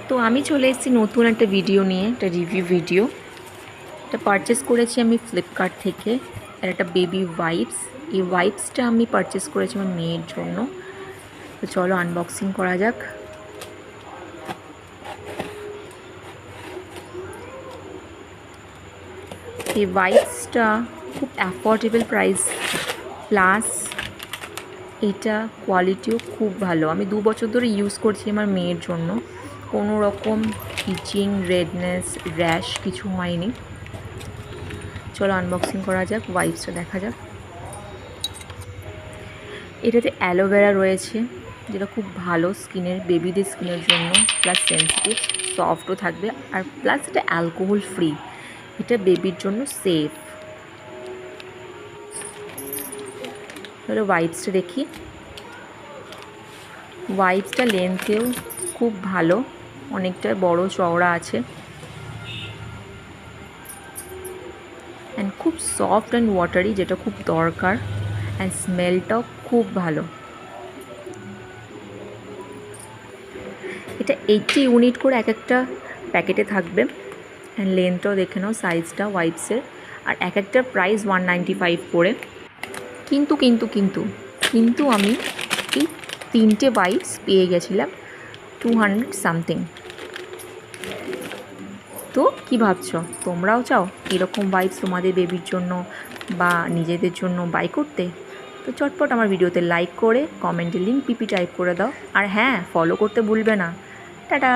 তো আমি চলে এসেছি নতুন একটা ভিডিও নিয়ে, একটা রিভিউ ভিডিও। এটা পারচেস করেছি আমি ফ্লিপকার্ট থেকে। আর একটা বেবি ওয়াইপস, এই ওয়াইপসটা আমি পারচেস করেছি আমার মেয়ের জন্য। তো চলো আনবক্সিং করা যাক। এই ওয়াইপসটা খুব অ্যাফোর্ডেবল প্রাইস, প্লাস এটা কোয়ালিটিও খুব ভালো। আমি 2 বছর ধরে ইউজ করছি আমার মেয়ের জন্য, কোনো রকম ইচিং, রেডনেস, র্যাশ কিছু হয়নি। চলো আনবক্সিং করা যাক, ওয়াইপসটা দেখা যাক। এটাতে অ্যালোভেরা রয়েছে, যেটা খুব ভালো স্কিনের, বেবিদের স্কিনের জন্য, প্লাস সেন্সিটিভ, সফটও থাকবে, আর প্লাস এটা অ্যালকোহল ফ্রি। এটা বেবির জন্য সেফ। তাহলে ওয়াইপসটা দেখি। ওয়াইপসটা লেন্থেও খুব ভালো, অনেকটা বড় চওড়া আছে, অ্যান্ড খুব সফট অ্যান্ড ওয়াটারি, যেটা খুব দরকার, অ্যান্ড স্মেলটাও খুব ভালো। এটা 80 ইউনিট করে এক একটা প্যাকেটে থাকবে, অ্যান্ড লেন্থটাও দেখে নাও, সাইজটা ওয়াইপসের। আর এক একটা প্রাইস 195 করে। কিন্তু কিন্তু কিন্তু কিন্তু আমি এই 3টে ওয়াইপস পেয়ে গেছিলাম 200 সামথিং। তো কী ভাবছো, তোমরাও চাও এরকম ওয়াইপস তোমাদের বেবির জন্য বা নিজেদের জন্য বাই করতে? তো চটপট আমার ভিডিওতে লাইক করে কমেন্টে লিঙ্ক পিপি টাইপ করে দাও। আর হ্যাঁ, ফলো করতে ভুলবে না। টাটা।